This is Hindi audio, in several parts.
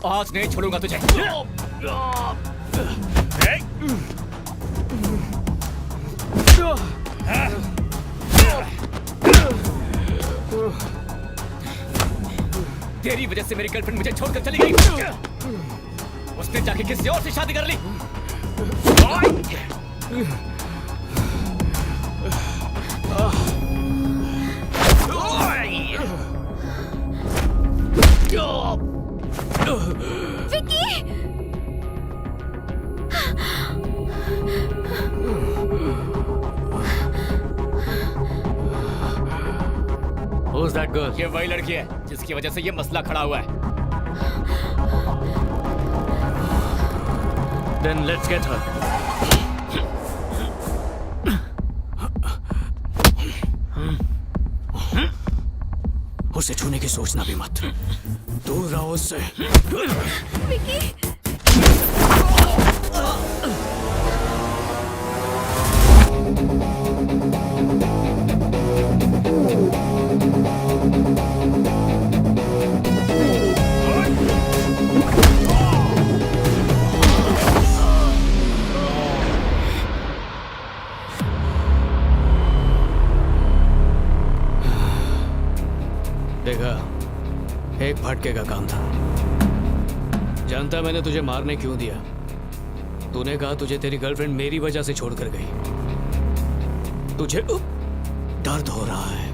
आज नहीं छोड़ूंगा तुझे। तेरी वजह से मेरी गर्लफ्रेंड मुझे छोड़कर चली गई। उसने जाके किसी और से शादी कर ली। विकी! Who's that girl? ये वही लड़की है जिसकी वजह से ये मसला खड़ा हुआ है। Then let's get her. उसे छूने की सोचना भी मत। दूर रहो उससे। विकी! देखा, एक फटके का काम था। जानता मैंने तुझे मारने क्यों दिया? तूने कहा तुझे तेरी गर्लफ्रेंड मेरी वजह से छोड़कर गई। तुझे दर्द हो रहा है।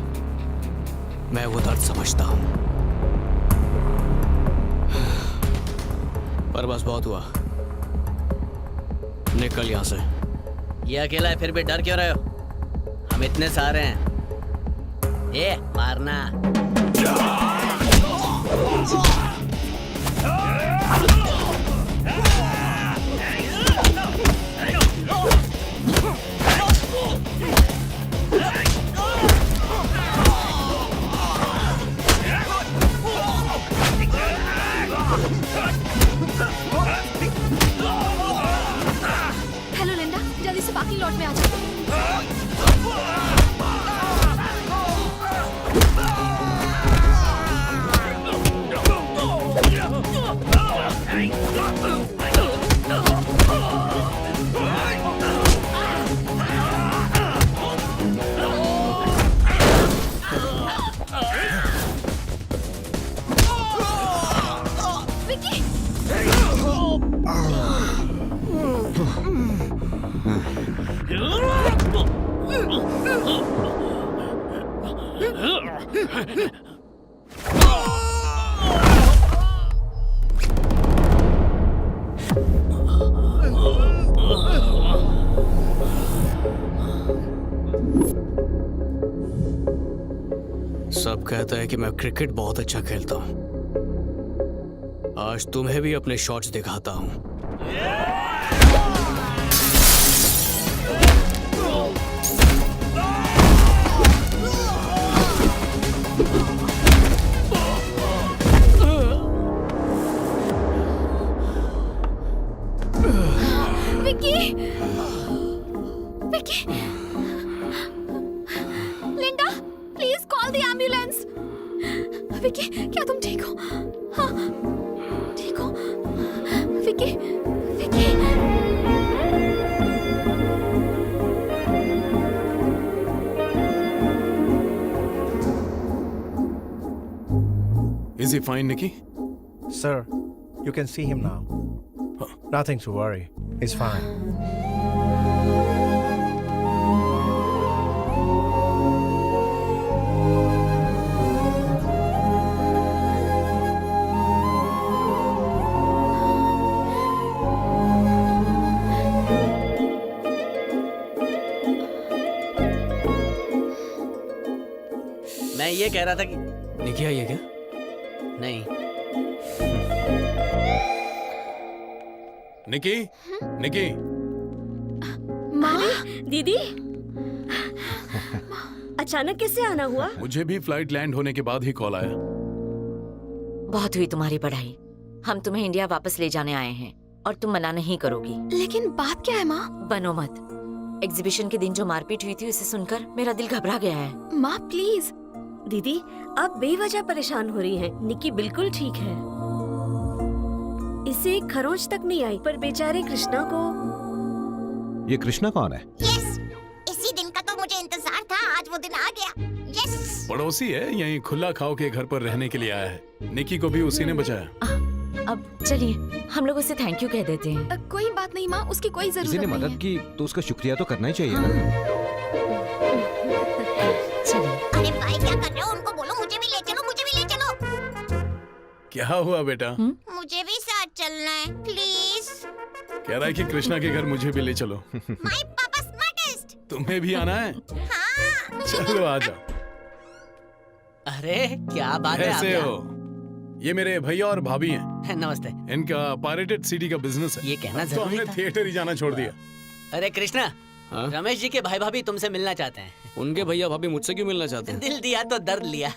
मैं वो दर्द समझता हूं। पर बस बहुत हुआ। निकल यहां से। ये अकेला है फिर भी डर क्यों रहे हो? हम इतने सारे हैं। ये मारना। हेलो लिंडा, जल्दी से पार्किंग लॉट में आ जाओ। विकी! सब कहता है कि मैं क्रिकेट बहुत अच्छा खेलता हूं। आज तुम्हें भी अपने शॉट्स दिखाता हूं। Vicky! Vicky! Linda, please call the ambulance. Vicky, क्या तुम ठीक हो? हाँ, ठीक हो? Vicky! Vicky! Is he fine, Nikki? Sir, you can see him now. Nothing to worry. He's fine. मैं ये कह रहा था कि निकी आई है क्या? नहीं। निकी, निकी, माँ? दीदी अचानक कैसे आना हुआ? मुझे भी फ्लाइट लैंड होने के बाद ही कॉल आया। बहुत हुई तुम्हारी पढ़ाई। हम तुम्हें इंडिया वापस ले जाने आए हैं। और तुम मना नहीं करोगी। लेकिन बात क्या है माँ? बनो मत। एग्जीबिशन के दिन जो मारपीट हुई थी उसे सुनकर मेरा दिल घबरा गया है। माँ प्लीज। दीदी आप बेवजह परेशान हो रही हैं। निकी बिल्कुल ठीक है, इसे एक खरोच तक नहीं आई, पर बेचारे कृष्णा को। ये कृष्णा कौन है? यस, इसी दिन का तो मुझे इंतजार था, आज वो दिन आ गया। यस। पड़ोसी है, यहीं खुला खाओ के घर पर रहने के लिए आया है। निकी को भी उसी ने बचाया। अब चलिए हम लोग उसे थैंक यू कह देते हैं। कोई बात नहीं माँ, उसकी कोई किसी जरूरत ने नहीं मदद है। की तो उसका शुक्रिया तो करना ही चाहिए ना। चलिए। अरे भाई क्या कर रहे हो? उनको बोलो मुझे भी ले चलो, मुझे भी ले चलो। क्या हुआ बेटा? मुझे भी साथ चलना है प्लीज। कह रहा है कि कृष्णा के घर मुझे भी ले चलो। माय पापा स्मार्टेस्ट। तुम्हें भी आना है? हाँ। चलो आ जाओ। अरे क्या बात है कैसे आप हो? ये मेरे भैया और भाभी हैं। यहाँ? नमस्ते। इनका पायरेटेड सीडी का बिजनेस है। ये कहना तो जरूरी हमने था। थिएटर ही जाना छोड़ दिया। अरे कृष्णा, हाँ? रमेश जी के भाई भाभी तुमसे मिलना चाहते हैं। उनके भैया भाभी मुझसे क्यों मिलना चाहते हैं? दिल दिया तो दर्द लिया।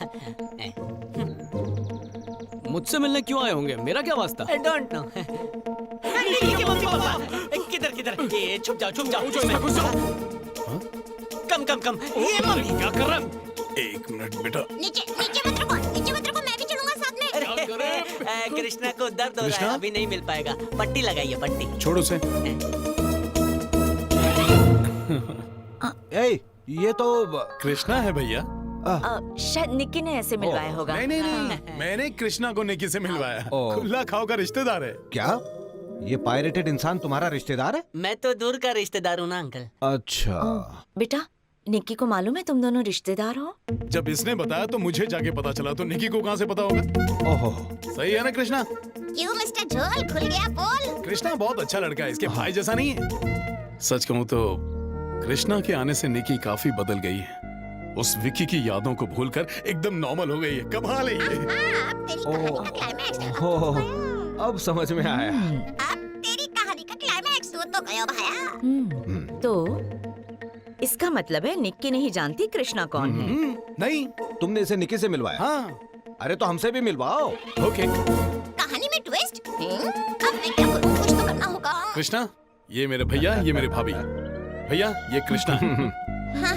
मुझसे मिलने क्यों आए होंगे? मेरा क्या वास्ता? I don't know. किधर किधर? ये छुप जाओ, छुप जाओ। कम कम कम। ये मम्मी क्या कर रहा है? एक मिनट बेटा। नीचे नीचे मत रुको, नीचे मत रुको, मैं भी चलूंगा साथ में। कृष्णा को दर्द हो रहा कृष्णा? है, अभी नहीं मिल पाएगा। पट्टी लगाइए, पट्टी। छोड़ो से। ए, ये तो कृष्णा है भैया। शायद निक्की ने ऐसे मिलवाया होगा। नहीं नहीं नहीं, मैंने कृष्णा को निकी से मिलवाया। ओ। खुला खाओ का रिश्तेदार है। क्या? ये पायरेटेड इंसान तुम्हारा रिश्तेदार है? मैं तो दूर का रिश्तेदार हूँ ना अंकल। अच्छा। बेटा निक्की को मालूम है तुम दोनों रिश्तेदार हो? जब इसने बताया तो मुझे जाके पता चला, तो निकी को कहाँ से पता होगा? ओहो। सही है ना कृष्णा? क्यों मिस्टर झोल, खुल गया बोल। कृष्णा बहुत अच्छा लड़का है, इसके भाई जैसा नहीं है। सच कहूँ तो कृष्णा के आने से निकी काफी बदल गई है। उस विकी की यादों को भूलकर एकदम नॉर्मल हो गई है। कमाल है ये। अब तेरी कहानी का क्लाइमैक्स। हो, अब समझ में आया। अब तेरी कहानी का क्लाइमैक्स हो तो गया भैया। तो इसका मतलब है निक्की नहीं जानती कृष्णा कौन है। नहीं। तुमने इसे निकी से मिलवाया? हाँ। अरे तो हमसे भी मिलवाओ। ओके। कहानी में ट्विस्ट। अब मैं क्या करूं, कुछ तो करना होगा। कृष्णा, ये मेरे भैया, ये मेरे भाभी। भैया ये कृष्णा। हाँ,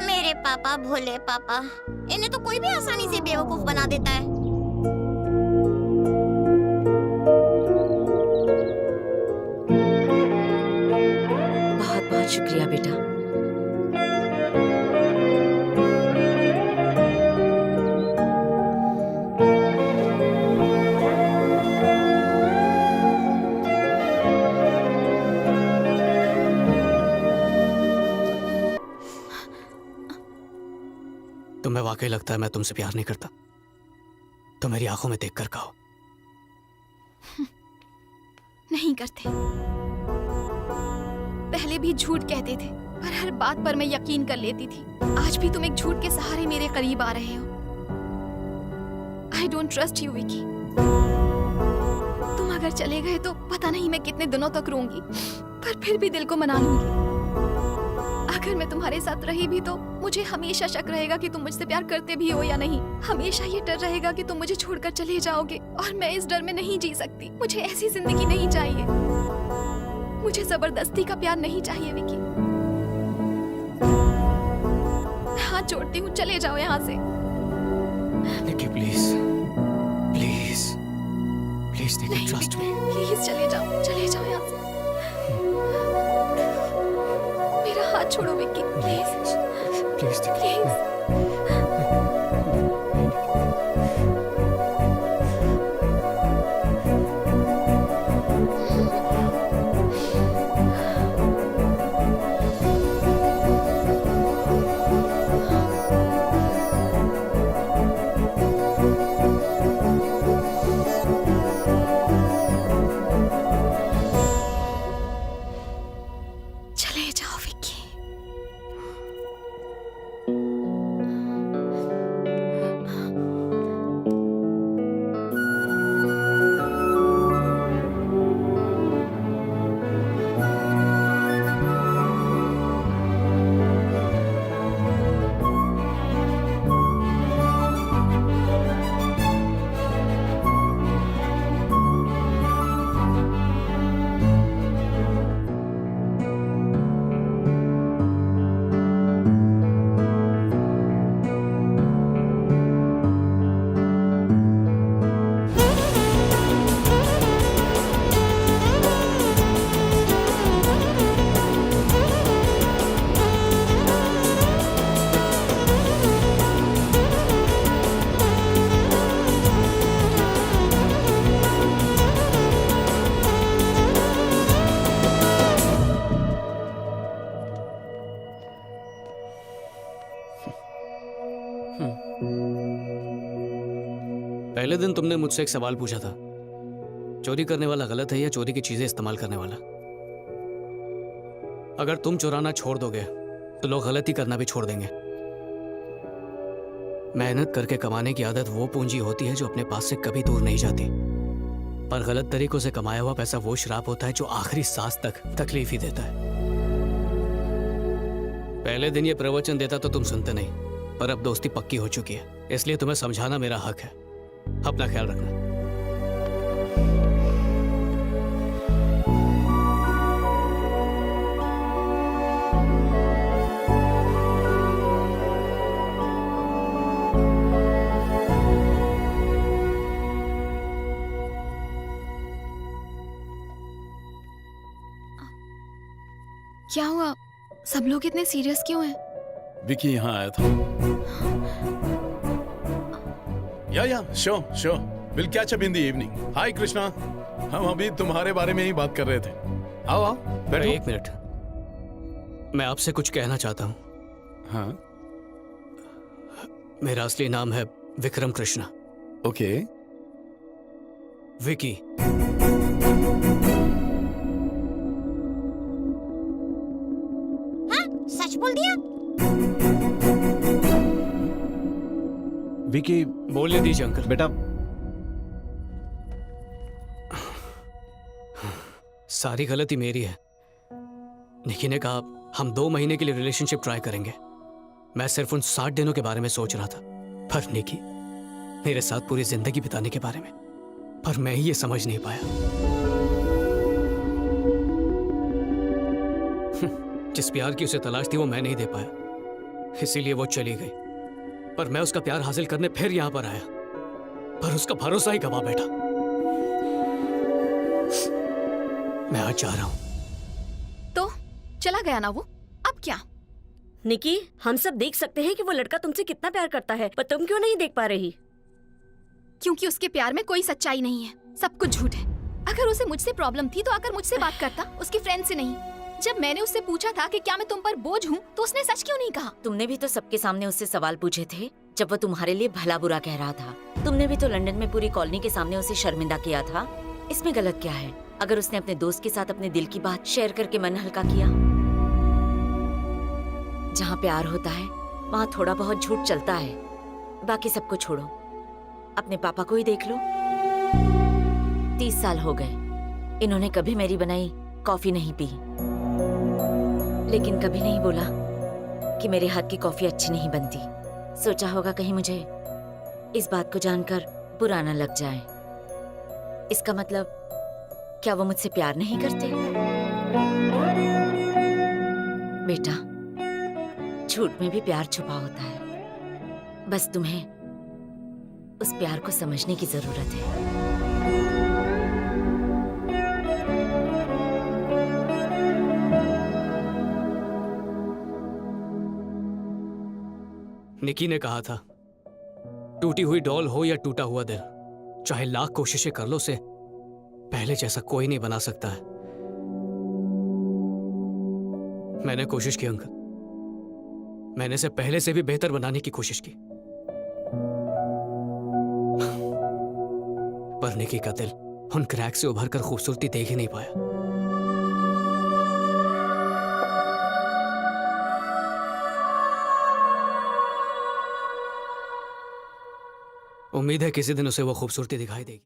मेरे पापा भोले पापा, इन्हें तो कोई भी आसानी से बेवकूफ बना देता है। बहुत बहुत शुक्रिया बेटा। तुम्हें वाकई लगता है मैं तुमसे प्यार नहीं करता? तो मेरी आंखों में देखकर कहो। नहीं करते। पहले भी झूठ कहते थे, पर हर बात पर मैं यकीन कर लेती थी। आज भी तुम एक झूठ के सहारे मेरे करीब आ रहे हो। I don't trust you Vicky. तुम अगर चले गए तो पता नहीं मैं कितने दिनों तक रोऊंगी, पर फिर भी दिल को मना लूंगी। अगर मैं तुम्हारे साथ रही भी तो मुझे हमेशा शक रहेगा कि तुम मुझसे प्यार करते भी हो या नहीं। हमेशा ये डर रहेगा कि तुम मुझे छोड़कर चले जाओगे, और मैं इस डर में नहीं जी सकती। मुझे ऐसी जिंदगी नहीं चाहिए। मुझे जबरदस्ती का प्यार नहीं चाहिए विकी। हाथ जोड़ती हूँ, चले जाओ यहाँ से। Nikki please, please, please Nikki, trust me. Please चले जाओ यहाँ से। मेरा हाथ छोड़ो Vicky, please please Nikki. Please. चले जाओ विकी। पहले दिन तुमने मुझसे एक सवाल पूछा था, चोरी करने वाला गलत है या चोरी की चीजें इस्तेमाल करने वाला। अगर तुम चुराना छोड़ दोगे तो लोग गलती करना भी छोड़ देंगे। मेहनत करके कमाने की आदत वो पूंजी होती है जो अपने पास से कभी दूर नहीं जाती, पर गलत तरीकों से कमाया हुआ पैसा वो श्राप होता है जो आखिरी सांस तक तकलीफ ही देता है। पहले दिन ये प्रवचन देता तो तुम सुनते नहीं, पर अब दोस्ती पक्की हो चुकी है, इसलिए तुम्हें समझाना मेरा हक है। अपना ख्याल रखना। क्या हुआ? सब लोग इतने सीरियस क्यों हैं? विकी यहाँ आया था। Yeah sure will catch up in the evening. Hi Krishna, हम अभी तुम्हारे बारे में ही बात कर रहे थे। आओ आओ बैठो। एक मिनट, मैं आपसे कुछ कहना चाहता हूँ। हाँ मेरा असली नाम है विक्रम कृष्णा। ओके। विकी। हाँ, सच बोल दिया। विकी बोलने दीजिए अंकल। बेटा, सारी गलती मेरी है। निकी ने कहा हम 2 महीने के लिए रिलेशनशिप ट्राई करेंगे। मैं सिर्फ उन 60 दिनों के बारे में सोच रहा था, पर निकी मेरे साथ पूरी जिंदगी बिताने के बारे में। पर मैं ही ये समझ नहीं पाया। जिस प्यार की उसे तलाश थी वो मैं नहीं दे पाया, इसीलिए वो चली गई। पर मैं उसका प्यार हासिल करने फिर यहां पर आया, पर उसका भरोसा ही गवा बैठा। मैं आज जा रहा हूं। तो चला गया ना वो, अब क्या? निकी, हम सब देख सकते हैं कि वो लड़का तुमसे कितना प्यार करता है, पर तुम क्यों नहीं देख पा रही? क्योंकि उसके प्यार में कोई सच्चाई नहीं है, सब कुछ झूठ है। अगर उसे मुझसे प्रॉब्लम थी तो आकर मुझसे बात करता, उसकी फ्रेंड से नहीं। जब मैंने उससे पूछा था कि क्या मैं तुम पर बोझ हूँ, तो उसने सच क्यों नहीं कहा? तुमने भी तो सबके सामने उससे सवाल पूछे थे जब वो तुम्हारे लिए भला बुरा कह रहा था। तुमने भी तो लंदन में पूरी कॉलोनी के सामने उसे शर्मिंदा किया था। इसमें गलत क्या है अगर उसने अपने दोस्त के साथ अपने दिल की बात शेयर करके मन हल्का किया? जहाँ प्यार होता है वहाँ थोड़ा बहुत झूठ चलता है। बाकी सबको छोड़ो, अपने पापा को ही देख लो। 30 साल हो गए, इन्होंने कभी मेरी बनाई कॉफी नहीं पी, लेकिन कभी नहीं बोला कि मेरे हाथ की कॉफी अच्छी नहीं बनती। सोचा होगा कहीं मुझे इस बात को जानकर बुरा न लग जाए। इसका मतलब क्या वो मुझसे प्यार नहीं करते? बेटा, झूठ में भी प्यार छुपा होता है, बस तुम्हें उस प्यार को समझने की जरूरत है। निकी ने कहा था, टूटी हुई डॉल हो या टूटा हुआ दिल, चाहे लाख कोशिशें कर लो, उसे पहले जैसा कोई नहीं बना सकता है। मैंने कोशिश की अंकल, मैंने इसे पहले से भी बेहतर बनाने की कोशिश की, पर निकी का दिल उन क्रैक से उभर कर खूबसूरती देख ही नहीं पाया। उम्मीद है किसी दिन उसे वो खूबसूरती दिखाई देगी।